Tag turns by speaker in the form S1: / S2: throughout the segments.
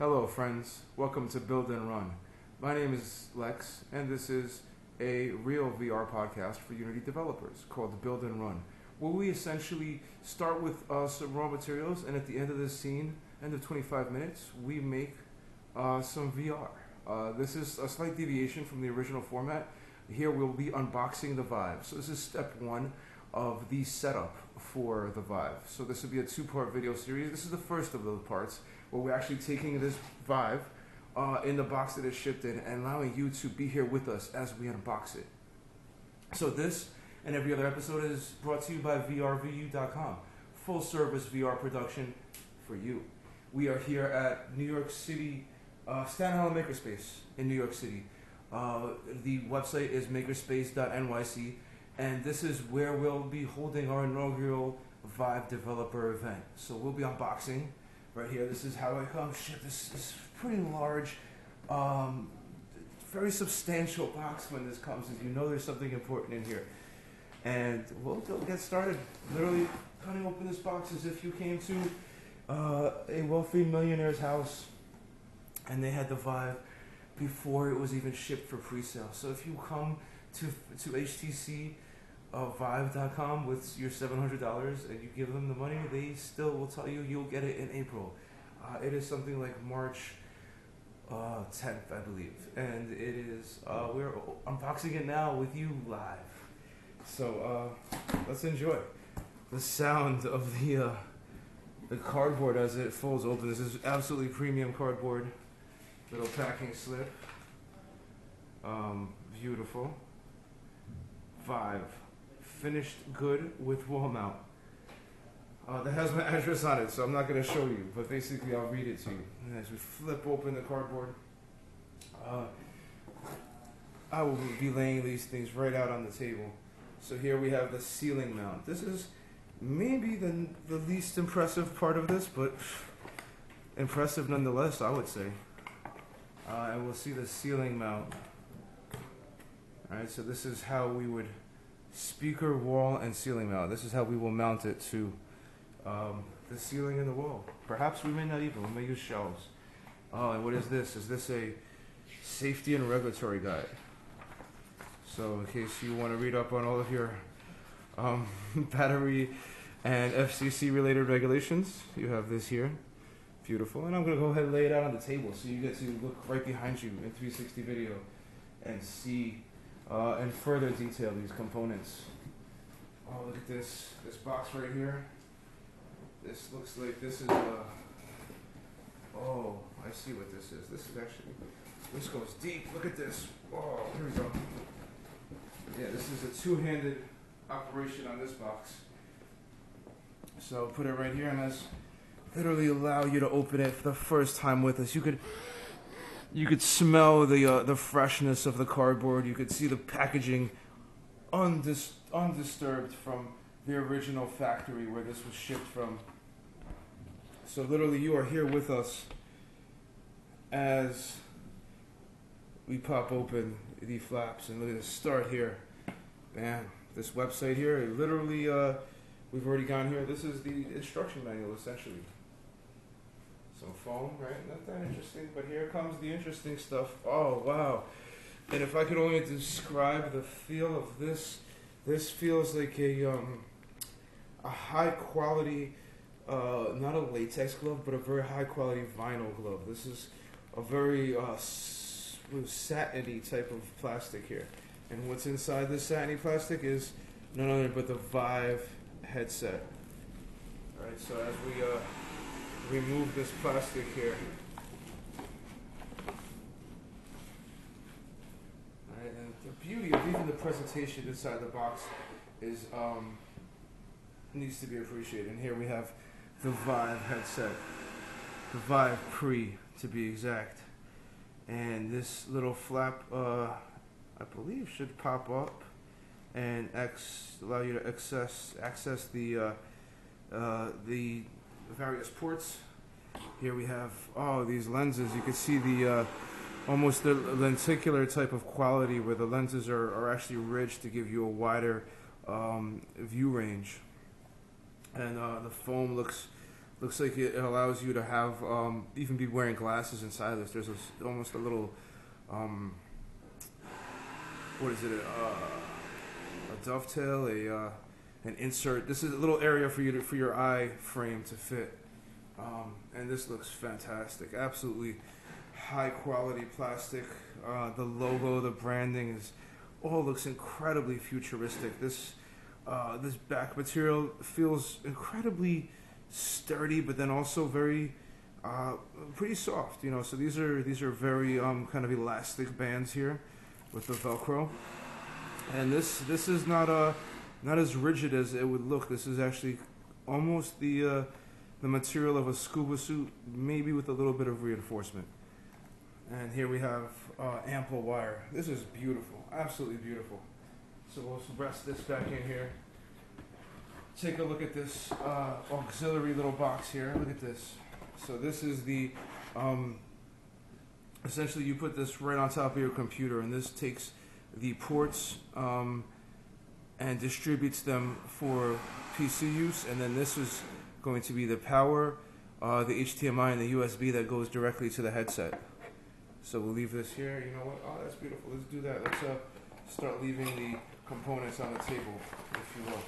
S1: Hello friends, welcome to Build and Run. My name is Lex and this is a real VR podcast for Unity developers called Build and Run, where we essentially start with some raw materials and at the end of this scene, end of 25 minutes, we make some VR. This is a slight deviation from the original format. Here we'll be unboxing the VIVE. So this is step one of the setup for the VIVE. So this will be a two-part video series. This is the first of those parts where we're actually taking this VIVE in the box that it's shipped in and allowing you to be here with us as we unbox it. So this and every other episode is brought to you by VRVU.com. Full service VR production for you. We are here at New York City, Staten Island Makerspace in New York City. The website is Makerspace.NYC, and this is where we'll be holding our inaugural VIVE developer event. So we'll be unboxing right here. This is how it comes shipped. This is pretty large, very substantial box when this comes, as you know there's something important in here. And we'll get started. Literally cutting open this box as if you came to a wealthy millionaire's house and they had the VIVE before it was even shipped for pre-sale. So if you come to HTC Vive.com with your $700 and you give them the money, they still will tell you you'll get it in April. It is something like March 10th, I believe, and it is we're unboxing it now with you live. So let's enjoy the sound of the cardboard as it folds open. This is absolutely premium cardboard. Little packing slip. Beautiful. VIVE. Finished good with wall mount. That has my address on it, so I'm not going to show you, but basically I'll read it to you. And as we flip open the cardboard, I will be laying these things right out on the table. So here we have the ceiling mount. This is maybe the least impressive part of this, but impressive nonetheless, I would say. And we'll see the ceiling mount. Alright, so this is how we would speaker, wall, and ceiling mount. This is how we will mount it to the ceiling and the wall. Perhaps we may not even. We may use shelves. And what is this? Is this a safety and regulatory guide? So in case you want to read up on all of your battery and FCC related regulations, you have this here. Beautiful. And I'm going to go ahead and lay it out on the table so you get to look right behind you in 360 video and see in further detail these components. Oh, look at this box right here. This looks like this is oh, I see what this is. This goes deep. Look at this. Oh, here we go. Yeah, this is a two-handed operation on this box. So put it right here, and that's literally allow you to open it for the first time with us. You could smell the freshness of the cardboard. You could see the packaging undisturbed from the original factory where this was shipped from. So literally you are here with us as we pop open the flaps, and look at the start here. Man, this website here, literally we've already gone here. This is the instruction manual essentially. Some foam, right? Not that interesting, but here comes the interesting stuff. Oh, wow. And if I could only describe the feel of this feels like a high quality, not a latex glove, but a very high quality vinyl glove. This is a very satiny type of plastic here. And what's inside this satiny plastic is none other but the VIVE headset. All right, so as we remove this plastic here. Alright, and the beauty of even the presentation inside the box is needs to be appreciated. And here we have the VIVE headset, the VIVE Pre to be exact. And this little flap, I believe, should pop up and allow you to access the various ports. Here we have these lenses. You can see the almost the lenticular type of quality where the lenses are actually ridged to give you a wider view range. And the foam looks Looks like it allows you to have even be wearing glasses inside this. There's almost a little what is it? A dovetail, an insert. This is a little area for you for your eye frame to fit. And this looks fantastic. Absolutely high quality plastic. The logo, the branding all looks incredibly futuristic. This back material feels incredibly sturdy, but then also very pretty soft. So these are very kind of elastic bands here with the Velcro, and this is not as rigid as it would look. This is actually almost the material of a scuba suit, maybe with a little bit of reinforcement. And here we have ample wire. This is beautiful, absolutely beautiful. So we'll rest this back in here. Take a look at this auxiliary little box here. Look at this. So this is the essentially you put this right on top of your computer, and this takes the ports and distributes them for PC use, and then this is going to be the power, the HDMI and the USB that goes directly to the headset. So we'll leave this here. You know what? Oh, that's beautiful. Let's do that. Let's start leaving the components on the table, if you will.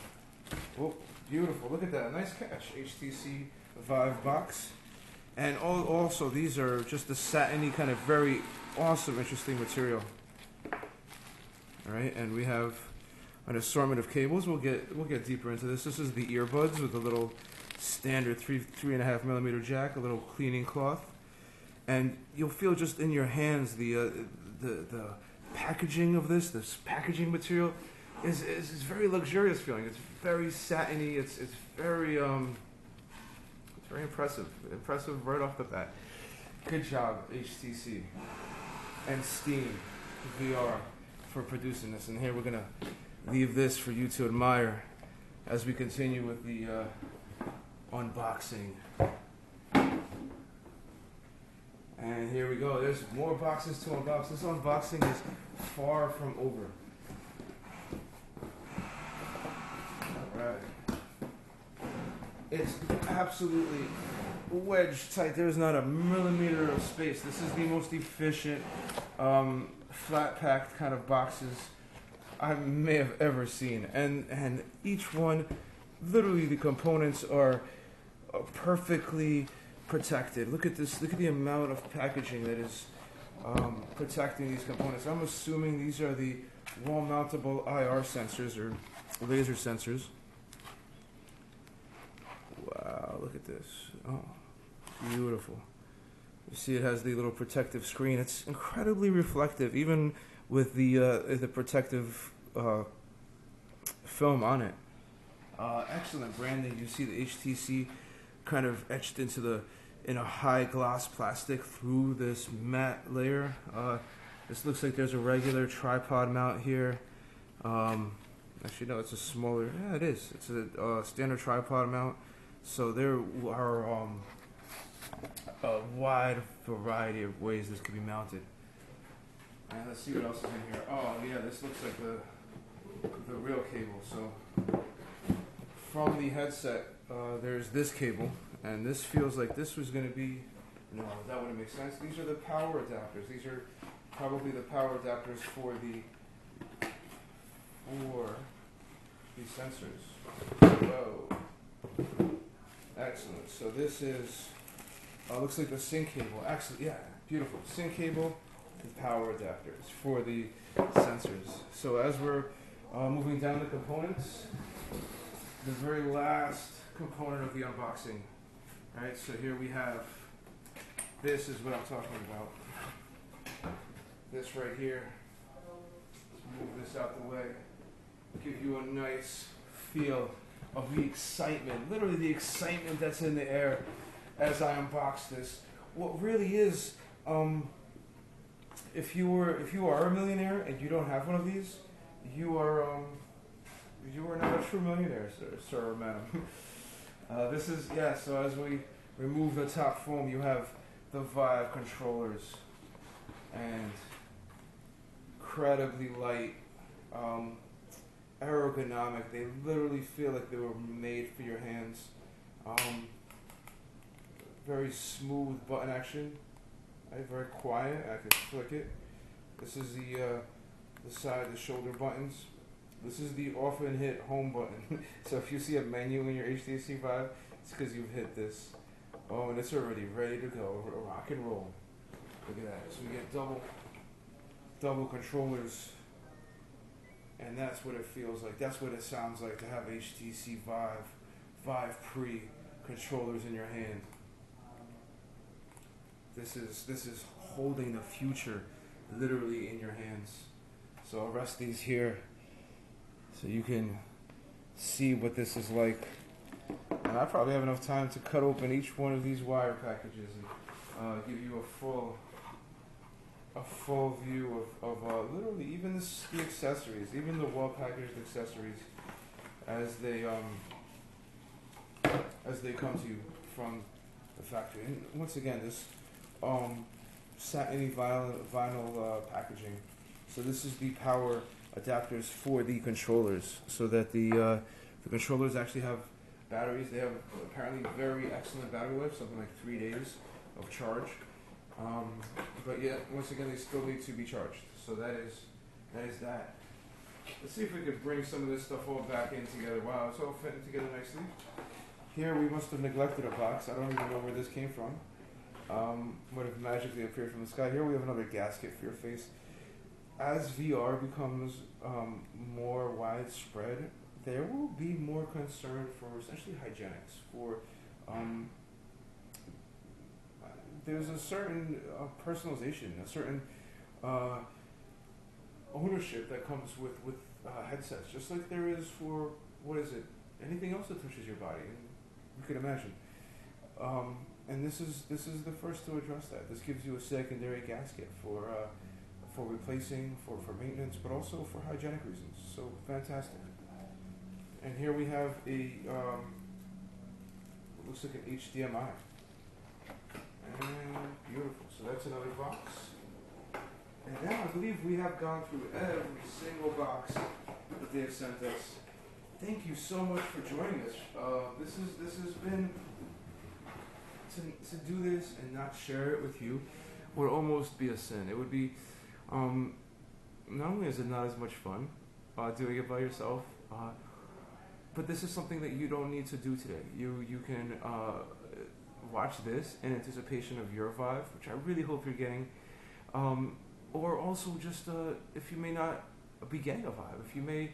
S1: Oh, beautiful. Look at that. Nice catch. HTC VIVE box. And also, these are just the satiny kind of very awesome, interesting material. All right, and we have an assortment of cables. We'll get deeper into this. This is the earbuds with a little standard 3.5 millimeter jack, a little cleaning cloth, and you'll feel just in your hands the packaging of this packaging material is very luxurious feeling. It's very satiny. It's very impressive right off the bat. Good job, HTC and Steam VR, for producing this. And here we're gonna leave this for you to admire as we continue with the unboxing. And here we go. There's more boxes to unbox. This unboxing is far from over. Alright. It's absolutely wedged tight. There's not a millimeter of space. This is the most efficient, flat packed kind of boxes I may have ever seen. And each one, literally the components are perfectly protected. Look at this. Look at the amount of packaging that is protecting these components. I'm assuming these are the wall-mountable IR sensors or laser sensors. Wow, look at this. Oh, beautiful. You see it has the little protective screen. It's incredibly reflective, even with the protective film on it. Excellent branding. You see the HTC kind of etched in a high gloss plastic through this matte layer. This looks like there's a regular tripod mount here. Actually, no, it's a smaller. Yeah, it is. It's a standard tripod mount. So there are a wide variety of ways this could be mounted. And let's see what else is in here. Oh yeah, this looks like the real cable. So from the headset, there's this cable, and this feels like this was going to be. No, that wouldn't make sense. These are the power adapters. These are probably the power adapters for these sensors. Whoa. Excellent. So this is, looks like the sync cable. Actually, yeah, beautiful. Sync cable and power adapters for the sensors. So as we're moving down the components, the very last component of the unboxing. All right, so here we have, this is what I'm talking about. This right here. Let's move this out the way. Give you a nice feel of the excitement, literally the excitement that's in the air as I unbox this. What really is, if you are a millionaire and you don't have one of these, you are not a true millionaire, sir or madam. This is, yeah, so as we remove the top foam, you have the VIVE controllers, and incredibly light, ergonomic. They literally feel like they were made for your hands. very smooth button action. Right, very quiet. I can flick it. This is the side, the shoulder buttons. This is the often hit home button. So if you see a menu in your HTC Vive, it's because you've hit this. Oh, and it's already ready to go, rock and roll. Look at that. So we get double controllers, and that's what it feels like. That's what it sounds like to have HTC Vive Pre controllers in your hand. This is holding the future literally in your hands. So I'll rest these here so you can see what this is like. And I probably have enough time to cut open each one of these wire packages and give you a full view of literally even the accessories, even the well-packaged accessories as they come to you from the factory. And once again, this satiny vinyl packaging. So this is the power adapters for the controllers, so that the controllers actually have batteries. They have apparently very excellent battery life, something like 3 days of charge. But yet, once again, they still need to be charged. So that is that. Let's see if we could bring some of this stuff all back in together. Wow, it's all fitting together nicely. Here we must have neglected a box. I don't even know where this came from. Would have magically appeared from the sky. Here we have another gasket for your face. As VR becomes more widespread, there will be more concern for essentially hygienics. For there's a certain personalization, a certain ownership that comes with headsets, just like there is for anything else that touches your body. You can imagine. And this is the first to address that. This gives you a secondary gasket for replacing, for maintenance, but also for hygienic reasons. So fantastic. And here we have a looks like an HDMI. And beautiful. So that's another box. And now I believe we have gone through every single box that they have sent us. Thank you so much for joining us. This has been to do this and not share it with you would almost be a sin. It would be not only is it not as much fun doing it by yourself, but this is something that you don't need to do today. You can watch this in anticipation of your Vive, which I really hope you're getting, or also just if you may not be getting a Vive, if you may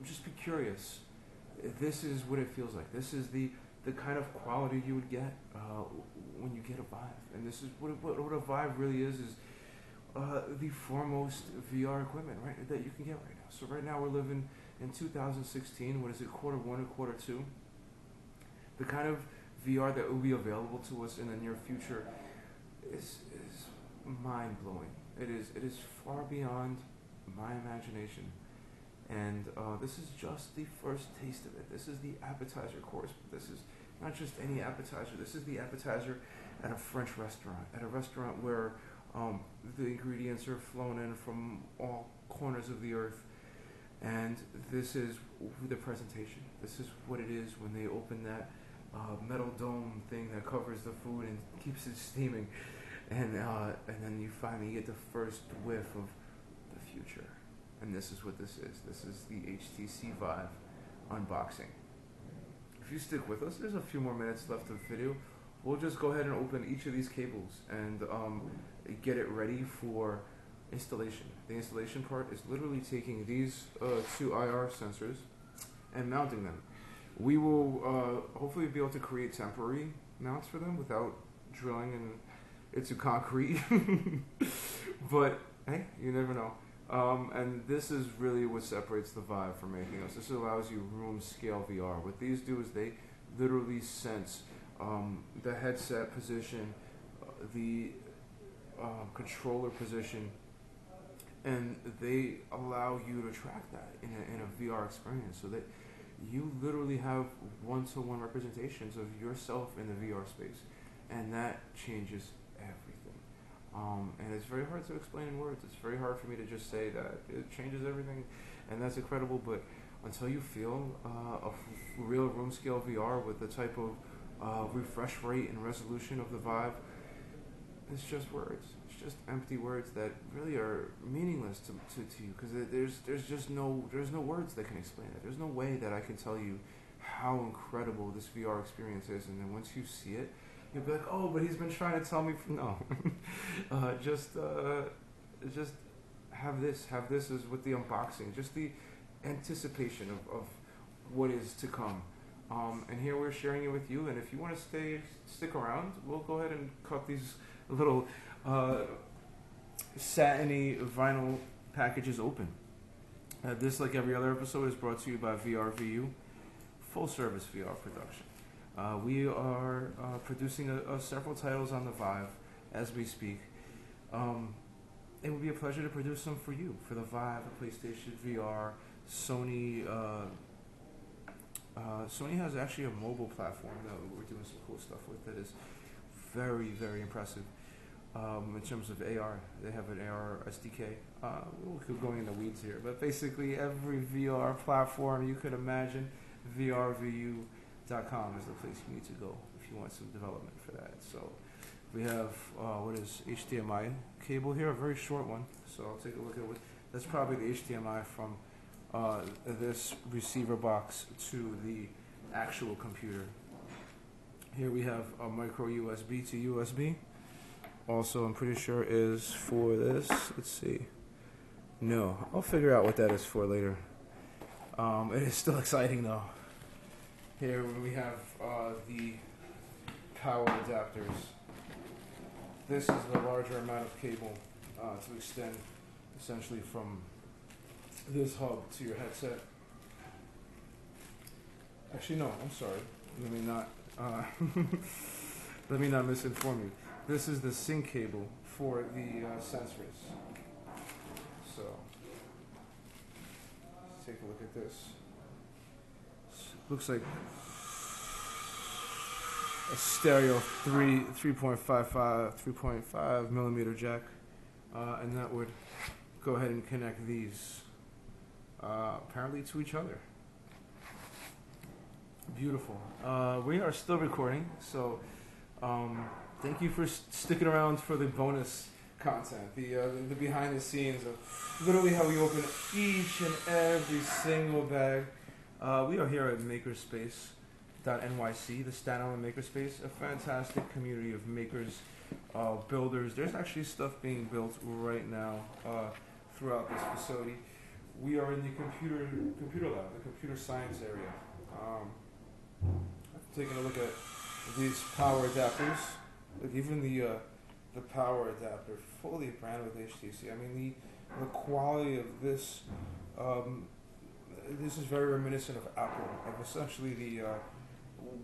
S1: just be curious, this is what it feels like. This is the kind of quality you would get when you get a Vive, and this is what a Vive really is the foremost VR equipment that you can get right now. So right now we're living in 2016. What is it? Quarter 1 and quarter 2. The kind of VR that will be available to us in the near future is mind blowing. It is far beyond my imagination. And this is just the first taste of it. This is the appetizer course. This is not just any appetizer. This is the appetizer at a French restaurant, at a restaurant where the ingredients are flown in from all corners of the earth. And this is the presentation. This is what it is when they open that metal dome thing that covers the food and keeps it steaming. And then you finally get the first whiff of the future. And this is what this is. This is the HTC Vive unboxing. If you stick with us, there's a few more minutes left of the video. We'll just go ahead and open each of these cables and get it ready for installation. The installation part is literally taking these two IR sensors and mounting them. We will hopefully be able to create temporary mounts for them without drilling into concrete. But hey, you never know. And this is really what separates the Vive from anything else. This allows you room scale VR. What these do is they literally sense the headset position, the controller position, and they allow you to track that in a VR experience, so that you literally have one-to-one representations of yourself in the VR space, and that changes everything. And it's very hard to explain in words. It's very hard for me to just say that it changes everything, and that's incredible. But until you feel a real room scale VR with the type of refresh rate and resolution of the Vive. It's just words. It's just empty words that really are meaningless to you, because there's no words that can explain it. There's no way that I can tell you how incredible this VR experience is, and then once you see it, you'll be like, oh, but he's been trying to tell me. No, just have this as with the unboxing, just the anticipation of what is to come. And here we're sharing it with you, and if you want to stick around, we'll go ahead and cut these little satiny vinyl packages open. This, like every other episode, is brought to you by VRVU, full service VR production. We are producing several titles on the Vive as we speak. It would be a pleasure to produce some for you, for the Vive, the PlayStation VR, Sony. Sony has actually a mobile platform that we're doing some cool stuff with that is very, very impressive. In terms of AR, they have an AR SDK. We're going in the weeds here, but basically every VR platform you could imagine, VRVU.com is the place you need to go if you want some development for that. So we have what is HDMI cable here, a very short one. So I'll take a look at what that's probably the HDMI from this receiver box to the actual computer. Here we have a micro USB to USB. Also, I'm pretty sure is for this. Let's see. No, I'll figure out what that is for later. It is still exciting though. Here we have the power adapters. This is the larger amount of cable to extend essentially from this hub to your headset. Actually, no, I'm sorry. Let me not let me not misinform you. This is the sync cable for the sensors. So let's take a look at this. Looks like a stereo 3.5 millimeter jack, and that would go ahead and connect these apparently to each other. Beautiful. We are still recording, so thank you for sticking around for the bonus content, the behind the scenes of literally how we open each and every single bag. We are here at Makerspace.NYC, the standalone Makerspace, a fantastic community of makers, builders. There's actually stuff being built right now throughout this facility. We are in the computer lab, the computer science area. Taking a look at these power adapters. Like even the power adapter, fully branded with HTC. I mean the quality of this. This is very reminiscent of Apple, of essentially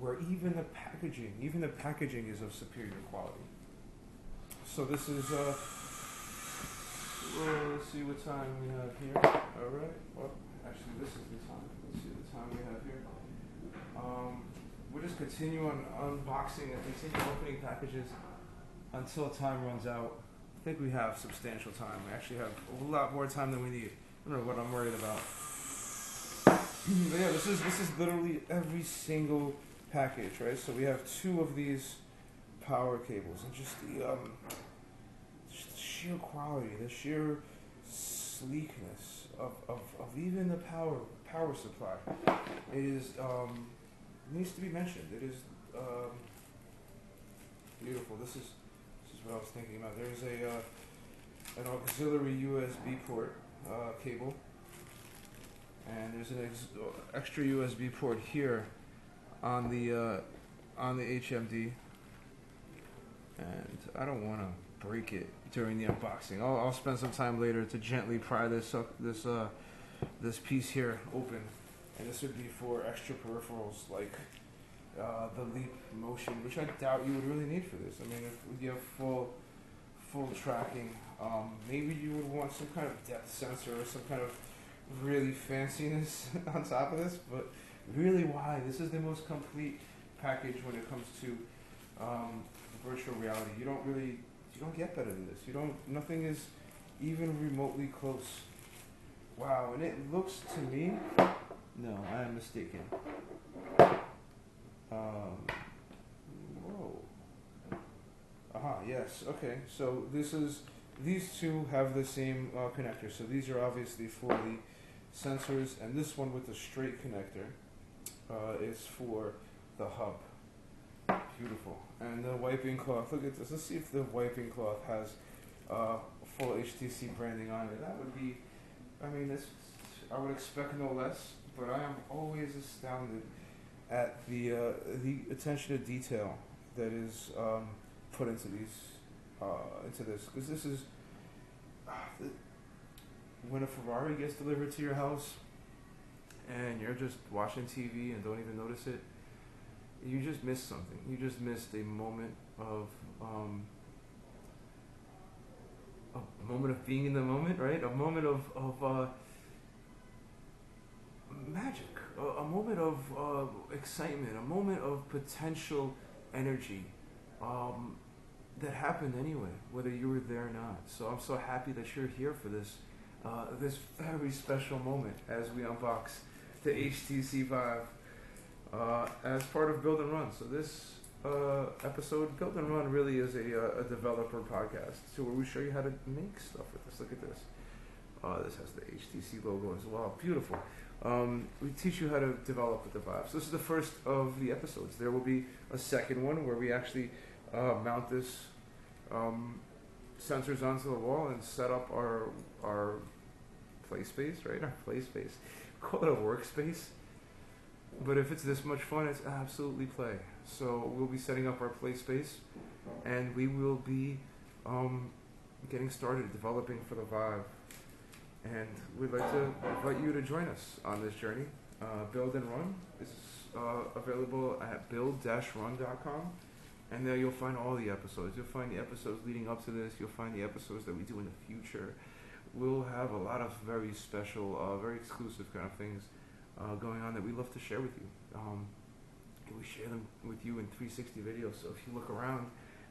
S1: where even the packaging is of superior quality. So this is let's see what time we have here. All right. Well, actually, this is the time. Let's see the time we have here. We'll just continue on unboxing and continue opening packages until time runs out. I think we have substantial time. We actually have a lot more time than we need. I don't know what I'm worried about. But yeah, this is literally every single package, right? So we have 2 of these power cables, and just the sheer quality, the sheer sleekness of even the power supply is needs to be mentioned. It is beautiful. This is what I was thinking about. There's an auxiliary USB port cable. And there's an extra USB port here on the HMD, and I don't want to break it during the unboxing. I'll spend some time later to gently pry this piece here open, and this would be for extra peripherals like the Leap Motion, which I doubt you would really need for this. I mean, if you have full tracking, maybe you would want some kind of depth sensor or some kind of really fanciness on top of this, but really why? This is the most complete package when it comes to virtual reality. You don't get better than this. Nothing is even remotely close. Wow, and it looks to me, no, I am mistaken. Yes. Okay. So these two have the same connector. So these are obviously for the sensors, and this one with the straight connector is for the hub. Beautiful. And the wiping cloth. Look at this. Let's see if the wiping cloth has full HTC branding on it. That would be. I mean, I would expect no less. But I am always astounded at the attention to detail that is put into this, because this is when a Ferrari gets delivered to your house and you're just watching TV and don't even notice it, you just missed something. You just missed a moment of being in the moment, right? A moment of magic, a moment of excitement, a moment of potential energy that happened anyway, whether you were there or not. So I'm so happy that you're here for this this very special moment as we unbox the HTC VIVE as part of Build and Run. So this episode, Build and Run, really is a developer podcast, so where we show you how to make stuff with this. Look at this. This has the HTC logo as well. Beautiful. We teach you how to develop with the VIVE. So this is the first of the episodes. There will be a second one where we actually mount this sensors onto the wall and set up our play space, right? Our play space. Call it a workspace. But if it's this much fun, it's absolutely play. So we'll be setting up our play space, and we will be getting started developing for the VIVE. And we'd like to invite you to join us on this journey. Build and Run is available at build-run.com, and there you'll find all the episodes. You'll find the episodes leading up to this. You'll find the episodes that we do in the future. We'll have a lot of very special, very exclusive kind of things going on that we love to share with you. And we share them with you in 360 videos. So if you look around,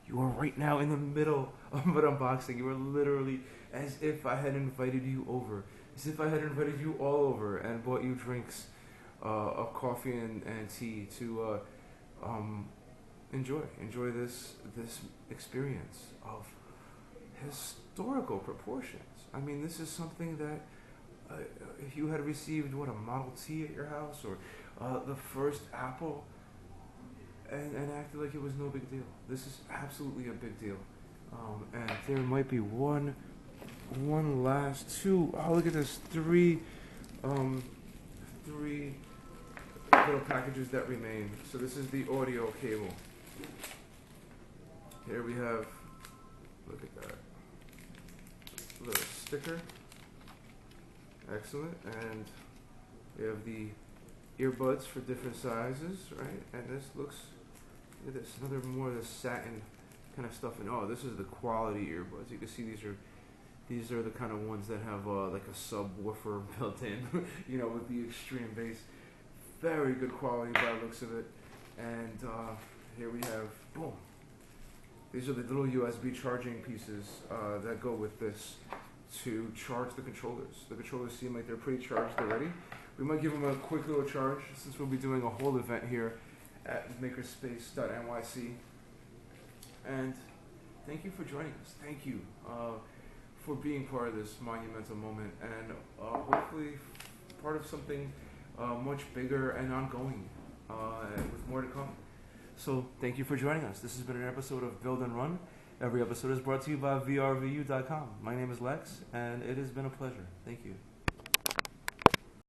S1: you are right now in the middle of an unboxing. You are literally as if I had invited you over, as if I had invited you all over and bought you drinks, of coffee and tea to enjoy this experience of historical proportions. I mean, this is something that if you had received a Model T at your house, or the first Apple, and acted like it was no big deal. This is absolutely a big deal. And there might be one last two. Oh, look at this. Three little packages that remain. So this is the audio cable. Here we have, look at that, little sticker. Excellent. And we have the earbuds for different sizes, right? And this looks, look at this, another more of the satin kind of stuff. And oh, this is the quality earbuds. You can see these are the kind of ones that have like a subwoofer built in, you know, with the extreme bass. Very good quality by the looks of it. And here we have, boom. These are the little USB charging pieces that go with this to charge the controllers. The controllers seem like they're pretty charged already. We might give them a quick little charge since we'll be doing a whole event here at Makerspace.NYC. And thank you for joining us. Thank you for being part of this monumental moment, and hopefully part of something much bigger and ongoing with more to come. So thank you for joining us. This has been an episode of Build and Run. Every episode is brought to you by VRVU.com. My name is Lex, and it has been a pleasure. Thank you.